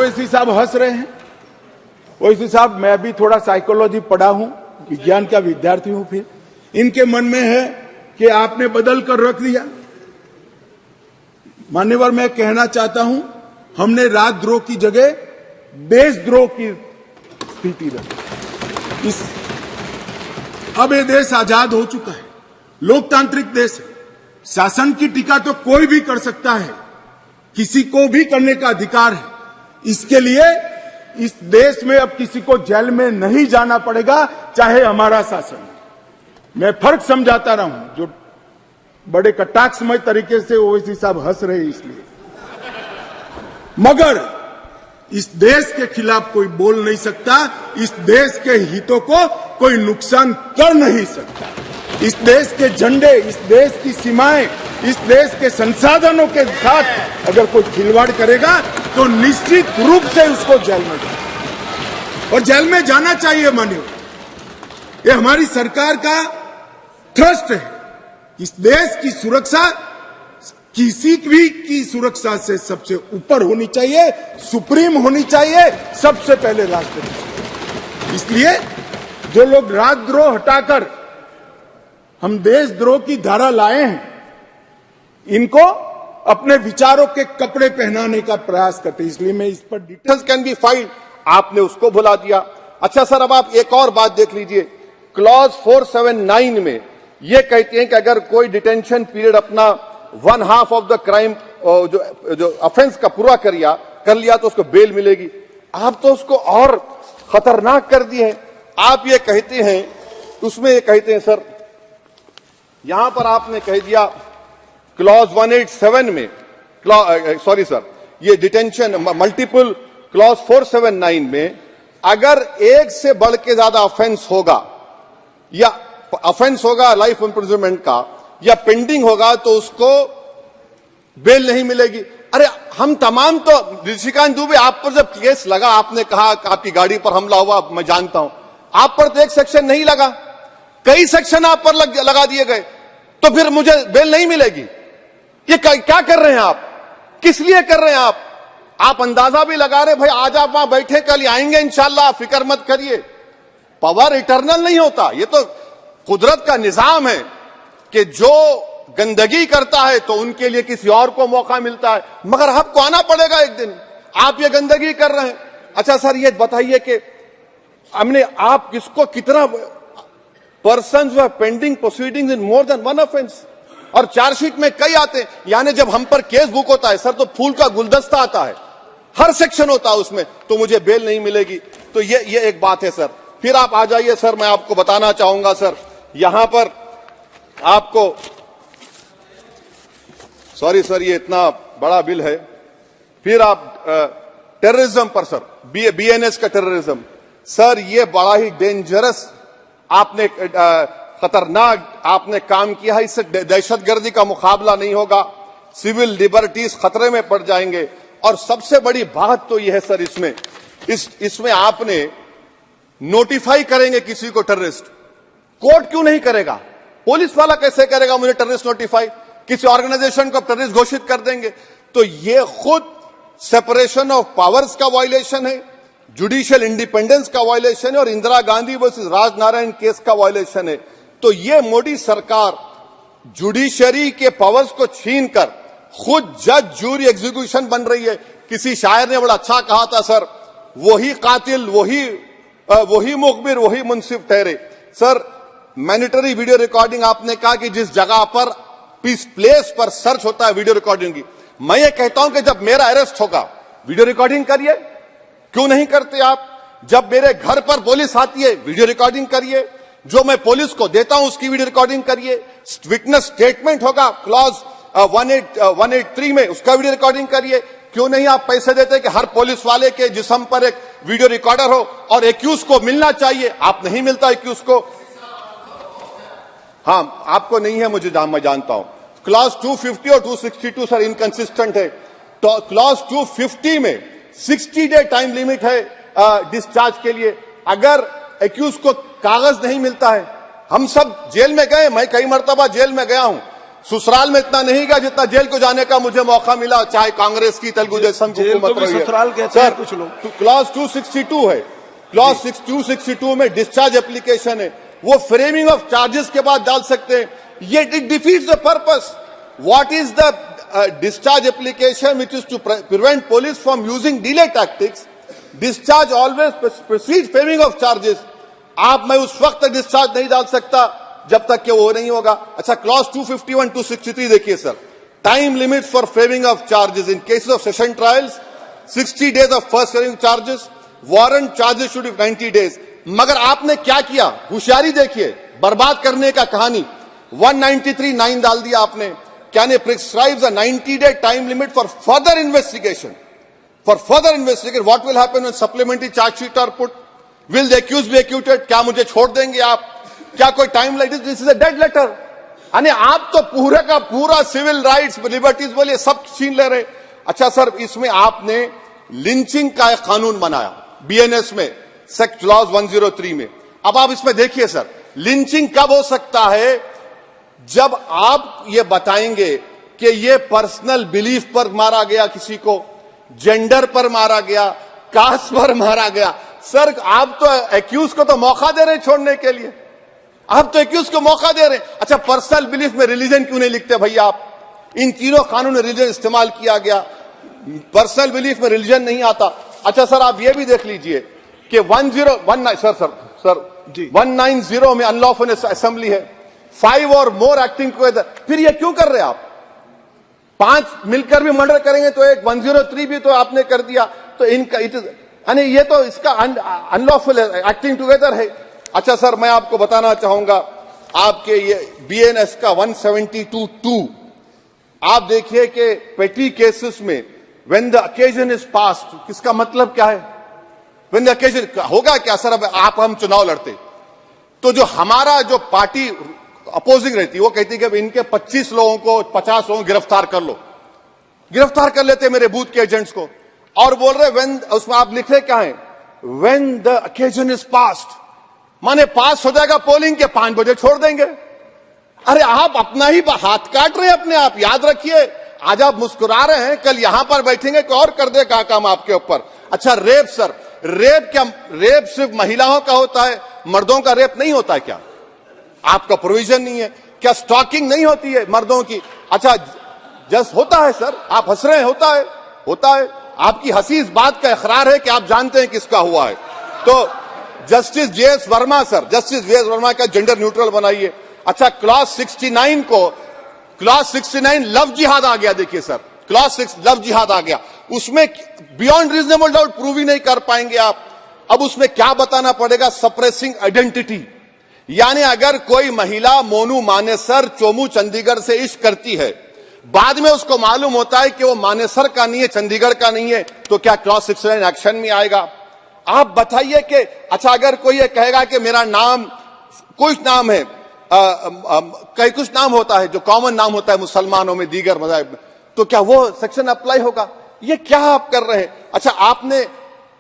ओवैसी साहब हंस रहे हैं। ओवैसी साहब, मैं भी थोड़ा साइकोलॉजी पढ़ा हूं, विज्ञान का विद्यार्थी हूं। फिर इनके मन में है कि आपने बदल कर रख दिया। मान्यवर, मैं कहना चाहता हूं, हमने राजद्रोह की जगह देशद्रोह की स्थिति रखी। अब ये देश आजाद हो चुका है, लोकतांत्रिक देश है। शासन की टीका तो कोई भी कर सकता है, किसी को भी करने का अधिकार है। इसके लिए इस देश में अब किसी को जेल में नहीं जाना पड़ेगा, चाहे हमारा शासन। मैं फर्क समझाता रहा हूं, जो बड़े कटाक्षमय तरीके से ओवैसी साहब हंस रहे हैं इसलिए। मगर इस देश के खिलाफ कोई बोल नहीं सकता, इस देश के हितों को कोई नुकसान कर नहीं सकता। इस देश के झंडे, इस देश की सीमाएं, इस देश के संसाधनों के साथ अगर कोई खिलवाड़ करेगा तो निश्चित रूप से उसको जेल में जाए, और जेल में जाना चाहिए। मानिए, ये हमारी सरकार का ट्रस्ट है। इस देश की सुरक्षा किसी भी की सुरक्षा से सबसे ऊपर होनी चाहिए, सुप्रीम होनी चाहिए, सबसे पहले राष्ट्रपति। इसलिए जो लोग राजद्रोह हटाकर हम देशद्रोह की धारा लाए हैं, इनको अपने विचारों के कपड़े पहनाने का प्रयास करते हैं। इसलिए मैं इस पर डिटेल्स कैन बी फाइल्ड, आपने उसको भुला दिया। अच्छा सर, अब आप एक और बात देख लीजिए। क्लॉज 479 में ये कहते हैं कि अगर कोई डिटेंशन पीरियड अपना 1/2 ऑफ द क्राइम जो ऑफेंस का पूरा कर लिया तो उसको बेल मिलेगी। आप तो उसको और खतरनाक कर दिए हैं। आप ये कहते हैं, उसमें ये कहते हैं सर, यहां पर आपने कह दिया क्लॉज 187 में, सॉरी सर, ये डिटेंशन मल्टीपल क्लॉज 479 में अगर एक से बढ़ के ज्यादा ऑफेंस होगा, या ऑफेंस होगा लाइफ इंप्रिजनमेंट का, या पेंडिंग होगा, तो उसको बेल नहीं मिलेगी। अरे हम तमाम तो, ऋषिकांत दुबे, आप पर जब केस लगा, आपने कहा कि आपकी गाड़ी पर हमला हुआ, मैं जानता हूं, आप पर तो एक सेक्शन नहीं लगा, कई सेक्शन आप पर लगा दिए गए, तो फिर मुझे बेल नहीं मिलेगी। ये क्या कर रहे हैं आप? किस लिए कर रहे हैं आप अंदाजा भी लगा रहे, भाई आज आप वहां बैठे, कल आएंगे इंशाल्लाह, फिक्र मत करिए। पावर इटर्नल नहीं होता, ये तो कुदरत का निजाम है कि जो गंदगी करता है तो उनके लिए किसी और को मौका मिलता है, मगर आपको आना पड़ेगा एक दिन। आप ये गंदगी कर रहे हैं। अच्छा सर, ये बताइए कि हमने आप किसको कितना पर्सन्स वर पेंडिंग प्रोसीडिंग्स इन मोर देन वन ऑफेंस, और चार्जशीट में कई आते हैं। यानी जब हम पर केस बुक होता है सर, तो फूल का गुलदस्ता आता है, हर सेक्शन होता है उसमें, तो मुझे बेल नहीं मिलेगी। तो ये एक बात है सर। फिर आप आ जाइए सर, मैं आपको बताना चाहूंगा सर, यहां पर आपको, सॉरी सर, ये इतना बड़ा बिल है। फिर आप टेररिज्म पर सर, बीएनएस का टेररिज्म सर, ये बड़ा ही डेंजरस आपने खतरनाक आपने काम किया है। इससे दहशतगर्दी का मुकाबला नहीं होगा, सिविल लिबर्टीज खतरे में पड़ जाएंगे। और सबसे बड़ी बात तो यह है सर, इसमें आपने नोटिफाई करेंगे किसी को टेररिस्ट, कोर्ट क्यों नहीं करेगा? पुलिस वाला कैसे करेगा मुझे टेररिस्ट नोटिफाई? किसी ऑर्गेनाइजेशन को टेररिस्ट घोषित कर देंगे। तो ये खुद सेपरेशन ऑफ पावर्स का वायलेशन है, जुडिशियल इंडिपेंडेंस का वायलेशन है, और इंदिरा गांधी वर्सेस राजनारायण केस का वायलेशन है। तो ये मोदी सरकार जुडिशरी के पावर्स को छीनकर खुद जज, जूरी, एग्जीक्यूशन बन रही है। किसी शायर ने बड़ा अच्छा कहा था सर, वही कातिल, वही मुखबिर, वही मुंसिफ ठहरे। सर, मैंडेटरी वीडियो रिकॉर्डिंग आपने कहा कि जिस जगह पर इस प्लेस पर सर्च होता है वीडियो रिकॉर्डिंग की, मैं ये कहता हूं कि जब मेरा अरेस्ट होगा वीडियो रिकॉर्डिंग करिए, क्यों नहीं करते आप? जब मेरे घर पर पुलिस आती है वीडियो रिकॉर्डिंग करिए, जो मैं पुलिस को देता हूं उसकी वीडियो रिकॉर्डिंग करिए। विटनेस स्टेटमेंट होगा क्लॉज 183 में, उसका वीडियो रिकॉर्डिंग करिए। क्यों नहीं आप पैसे देते कि हर पुलिस वाले के जिस्म पर एक वीडियो रिकॉर्डर हो, और एक्यूज को मिलना चाहिए, आप नहीं मिलता एक्यूज को। हाँ, आपको नहीं है, मैं जानता हूं। क्लॉज 250 और 262 सर इनकंसिस्टेंट है। तो क्लॉज 250 में 60 डे टाइम लिमिट है डिस्चार्ज के लिए। अगर एक्यूज को कागज नहीं मिलता है, हम सब जेल में गए, मैं कई मरतबा जेल में गया हूं, ससुराल में इतना नहीं गया जितना जेल को जाने का मुझे मौका मिला, चाहे कांग्रेस की तेलुगु देशम की हुकूमत रही है। ससुराल कहते हैं कुछ लोग। क्लॉज 262 है, क्लॉज 262 में डिस्चार्ज एप्लीकेशन है, वो फ्रेमिंग ऑफ चार्जेस के बाद डाल सकते हैं। ये it defeats the purpose. What is the discharge application which is to prevent police from using delay tactics. Discharge always proceed framing of charges. मैं उस वक्त तक डिस्चार्ज नहीं डाल सकता जब तक कि वो नहीं होगा। अच्छा, क्लॉज 251 263 देखिए sir, time limit for framing of charges in cases of session trials 60 days of first framing charges, warrant charges should be 90 days। मगर आपने क्या किया, होशियारी देखिए, बर्बाद करने का कहानी। 193(9) डाल दिया आपने, क्या ने prescribes a 90-day time limit for further investigation. For further investigation what will happen when supplementary chargesheet are put, will the accused be acquitted, क्या मुझे छोड़ देंगे आप, क्या कोई time like this is a dead letter. यानी आप तो पूरा का पूरा सिविल राइट्स लिबर्टीज बोलिए सब छीन ले रहे। अच्छा सर, इसमें आपने लिंचिंग का एक कानून बनाया बीएनएस में, सेक्ट क्लॉज 103 में। अब आप इसमें देखिए सर, लिंचिंग कब हो सकता है, जब आप ये बताएंगे कि ये पर्सनल बिलीफ पर मारा गया, किसी को जेंडर पर मारा गया, कास्ट पर मारा गया। सर, आप तो एक्यूज को तो मौका दे रहे हैं छोड़ने के लिए, आप तो एक्यूज को मौका दे रहे हैं। अच्छा, पर्सनल बिलीफ में रिलीजन क्यों नहीं लिखते भैया आप? इन तीनों कानून में रिलीजन इस्तेमाल किया गया, पर्सनल बिलीफ में रिलीजन नहीं आता। अच्छा सर, आप ये भी देख लीजिए कि 1019 सर 190 में अनलॉफुल असेंबली है, 5 और मोर एक्टिंग टुगेदर। फिर ये क्यों कर रहे हैं आप? 5 मिलकर भी मर्डर करेंगे तो एक 103 भी तो आपने कर दिया, तो इनका यानी ये तो इसका अनलॉफुल एक्टिंग टुगेदर है। अच्छा सर, मैं आपको बताना चाहूंगा, आपके ये बीएनएस का 172(2) आप देखिए कि पेटी केसेस में when the occasion is past, किसका मतलब क्या है? व्हेन द अकेजन होगा क्या सर? अब हम चुनाव लड़ते तो जो हमारा जो पार्टी अपोजिंग रहती, वो कहती कि इनके 25 लोगों को 50 लोगों को गिरफ्तार कर लो, गिरफ्तार कर लेते मेरे बूथ के एजेंट्स को, और बोल रहे व्हेन, उसमें आप लिख रहे क्या है, when the occasion is past, माने पास हो जाएगा पोलिंग के 5 बजे छोड़ देंगे। अरे आप अपना ही हाथ काट रहे हैं अपने आप, याद रखिए। आज आप मुस्कुरा रहे हैं, कल यहां पर बैठेंगे कोई और कर देगा काम आपके ऊपर। अच्छा, रेप सर, रेप क्या, रेप सिर्फ महिलाओं का होता है, मर्दों का रेप नहीं होता है क्या? आपका प्रोविजन नहीं है क्या? स्टॉकिंग नहीं होती है मर्दों की? अच्छा, जस्ट होता है सर, आप हंस रहे हैं, होता है, होता है। आपकी हंसी इस बात का इकरार है कि आप जानते हैं किसका हुआ है। तो justice JS Verma sir, justice JS Verma का जेंडर न्यूट्रल बनाइए। अच्छा, क्लॉज 69 को, क्लॉज 69 लव जिहाद आ गया, देखिए सर, क्लॉज 6 लव जिहाद आ गया, उसमें बियॉन्ड रीजनेबल डाउट प्रूव ही नहीं कर पाएंगे आप। अब उसमें क्या बताना पड़ेगा? सप्रेसिंग आइडेंटिटी, यानी अगर कोई महिला मोनू मानेसर चोमू चंडीगढ़ से इश्क करती है, बाद में उसको मालूम होता है कि वो मानेसर का नहीं है, चंडीगढ़ का नहीं है, तो क्या क्लॉज 69 एक्शन में आएगा? आप बताइए कि अच्छा, अगर कोई ये कहेगा कि मेरा नाम, कुछ नाम है, कई कुछ नाम होता है जो कॉमन नाम होता है मुसलमानों में, दीगर मज़ाहिब में, तो क्या वो सेक्शन अप्लाई होगा? ये क्या आप कर रहे हैं? अच्छा, आपने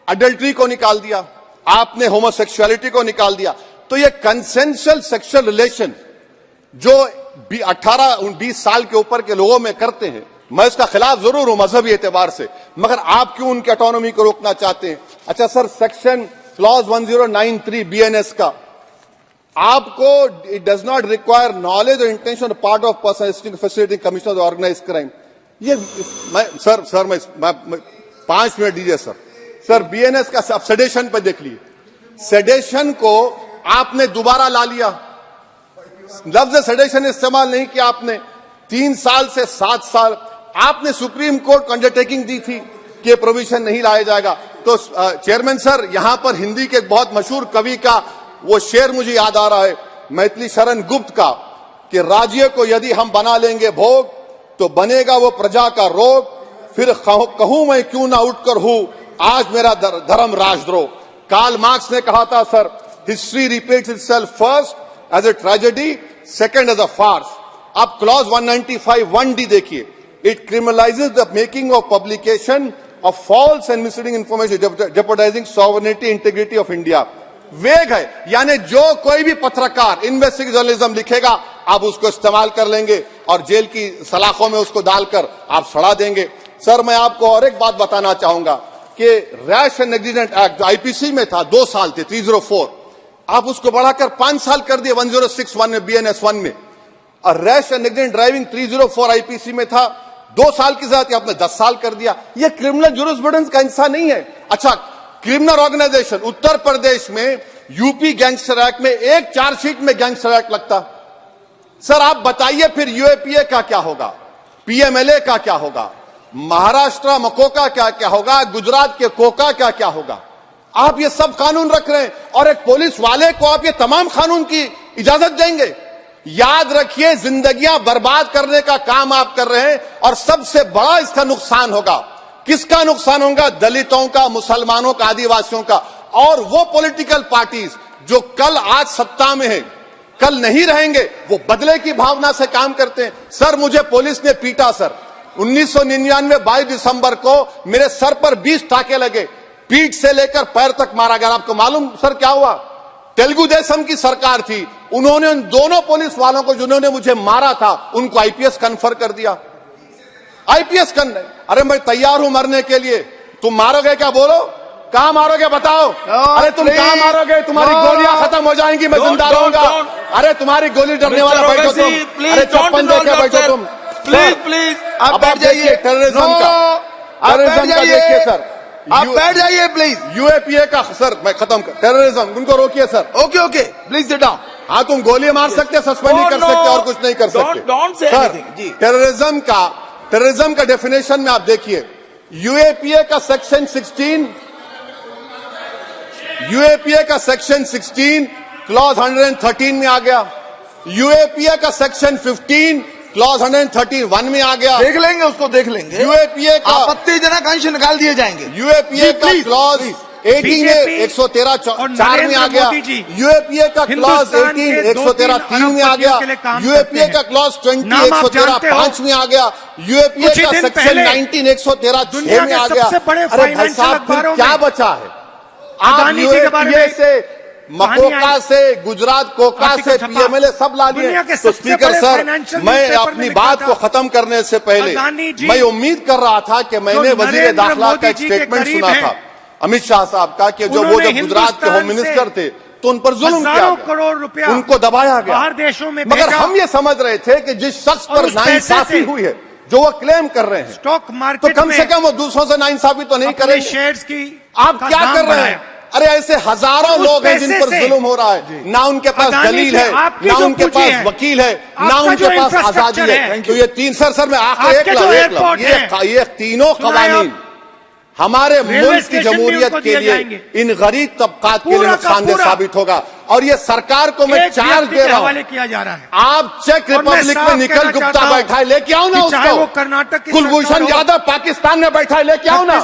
अडल्ट्री को निकाल दिया, आपने होमोसेक्सुअलिटी को निकाल दिया, तो ये कंसेंशुअल सेक्सुअल रिलेशन जो 18-20 साल के ऊपर के लोगों में करते हैं, मैं इसका खिलाफ जरूर हूं मजहबी एतबार से, मगर आप क्यों उनके ऑटोनॉमी को रोकना चाहते हैं? अच्छा सर, सेक्शन क्लॉज 1093 बीएनएस का, आपको it does not require knowledge और intention part of person facility commissioner organise crime. ये मैं 5 मिनट दीजिए सर। सर, बीएनएस का सेडेशन पे देख लीजिए, सेडेशन को आपने दोबारा ला लिया, लफ्ज सेडेशन इस्तेमाल नहीं किया आपने। 3 साल से 7 साल आपने सुप्रीम कोर्ट को अंडरटेकिंग दी थी कि प्रोविजन नहीं लाया जाएगा। तो चेयरमैन सर, यहां पर हिंदी के एक बहुत मशहूर कवि का वो शेर मुझे याद आ रहा है, मैथिली शरण गुप्त का, कि राज्य को यदि हम बना लेंगे भोग तो बनेगा वो प्रजा का रोग, फिर कहूं मैं क्यों ना उठकर हूं आज मेरा धर्म राजद्रोह। कार्ल मार्क्स ने कहा था sir, history repeats itself first as a tragedy, second as a farce. आप क्लॉज 195(1)(d) देखिए, it criminalises the making of publication of false and misleading information jeopardising sovereignty integrity of India. Vague है, यानी जो कोई भी पत्रकार investigative journalism लिखेगा आप उसको इस्तेमाल कर लेंगे और जेल की सलाखों में उसको डालकर आप सड़ा देंगे। सर, मैं आपको और एक बात बताना चाहूंगा कि रैश एंड नेग्लिजेंट एक्ट जो आईपीसी में था 2 साल थे 304, आप उसको बढ़ाकर 5 साल कर दिए 1061 में BNS 1 में। और rash and negligent driving 304 IPC में था 2 साल की सजा थी, आपने 10 साल कर दिया। यह क्रिमिनल ज्यूरिस्प्रूडेंस का हिस्सा नहीं है। अच्छा, क्रिमिनल ऑर्गेनाइजेशन उत्तर प्रदेश में यूपी गैंगस्टर एक्ट में एक चार्जशीट में गैंगस्टर एक्ट लगता। सर आप बताइए फिर यूएपीए का क्या होगा, पीएमएलए का क्या होगा, महाराष्ट्र मकोका क्या क्या होगा, गुजरात के कोका क्या क्या होगा। आप ये सब कानून रख रहे हैं और एक पुलिस वाले को आप ये तमाम कानून की इजाजत देंगे। याद रखिए, जिंदगियां बर्बाद करने का काम आप कर रहे हैं और सबसे बड़ा इसका नुकसान होगा। किसका नुकसान होगा? दलितों का, मुसलमानों का, आदिवासियों का। और वो पॉलिटिकल पार्टीज जो कल आज सत्ता में है, कल नहीं रहेंगे, वो बदले की भावना से काम करते हैं। सर मुझे पुलिस ने पीटा सर 1999 22 दिसंबर को मेरे सर पर 20 टाके लगे, पीठ से लेकर पैर तक मारा गया। आपको मालूम सर क्या हुआ? तेलुगु देशम की सरकार थी, उन्होंने उन दोनों पुलिस वालों को जिन्होंने मुझे मारा था उनको आईपीएस कन्फर कर दिया। आईपीएस अरे मैं तैयार हूं मरने के लिए। तुम मारोगे क्या? बोलो, कहां मारोगे बताओ? अरे तुम कहां मारोगे? तुम्हारी गोलियां खत्म हो जाएंगी, मैं जिंदा रहूंगा। अरे तुम्हारी गोली डरने वाला बैठो तुम। अरे चप्पन देके बैठो तुम। प्लीज आप बैठ जाइए। टेररिज्म का देखिए सर, आप बैठ जाइए प्लीज। यूएपीए का सर मैं खत्म कर, टेररिज्म उनको रोकिए sir. Okay please sit down. हाँ तुम गोली मार सकते, सस्पेंड नहीं कर सकते और कुछ नहीं कर सकते। सर टेररिज्म का डेफिनेशन में आप देखिए, यूएपीए का सेक्शन 16 क्लॉज 113 में आ गया। यूएपीए का सेक्शन 15 क्लॉज 131 में आ गया। देख लेंगे उसको, देख लेंगे। यूएपीए का आपत्तिजनक अंश निकाल दिए जाएंगे। यूएपीए का क्लॉज 18 में 113 4 में आ गया। यूएपीए का क्लॉज 18 113 3 में आ गया। यूएपीए का क्लॉज 20 113 5 में आ गया। यूएपीए का सेक्शन 19 113 6 में आ गया। अरे भाई साहब फिर क्या बचा है? आप यूएपीए से, मकोका से, गुजरात कोका से, पीएमएलए सब ला लिए। तो स्पीकर सर, मैं अपनी बात को खत्म करने से पहले मैं उम्मीद कर रहा था कि मैंने वजीर दाखिला का एक स्टेटमेंट सुना था अमित शाह साहब का कि जो वो जब गुजरात के होम मिनिस्टर थे तो उन पर जुल्म किया गया, करोड़ रुपया उनको दबाया गया बाहर देशों में। मगर हम ये समझ रहे थे कि जिस शख्स पर नाइंसाफी हुई है, जो वो क्लेम कर रहे हैं, स्टॉक मार्केट तो कम से कम वो दूसरों से नाइंसाफी तो नहीं करेंगे। शेयर्स की आप क्या कर रहे हैं? अरे ऐसे हजारों लोग हैं जिन पर जुल्म हो रहा है, ना उनके पास दलील है, ना उनके पास वकील है, ना उनके पास आजादी है। तो ये तीन सर मैं आखिर ये तीनों कवानीन हमारे मुल्क की जमहूरियत के लिए इन गरीब तबकात के लिए नुकसानदेह साबित होगा। और ये सरकार को मैं चार्ज दे रहा हूं, किया जा रहा है। आप चेक रिपब्लिक में निखिल गुप्ता बैठा है, लेके आओ ना उसको। कर्नाटक कुलभूषण यादव पाकिस्तान में बैठा है, लेके आओ ना।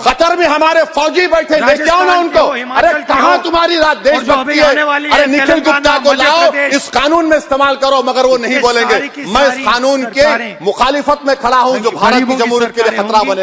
कतर में हमारे फौजी बैठे, लेके आओ ना उनको। अरे कहां तुम्हारी देशभक्ति है? अरे निखिल गुप्ता को लाओ, इस कानून में इस्तेमाल करो। मगर वो नहीं बोलेंगे। मैं इस कानून के मुखालिफत में खड़ा हूं जो भारत की जमहूरियत के लिए खतरा बने।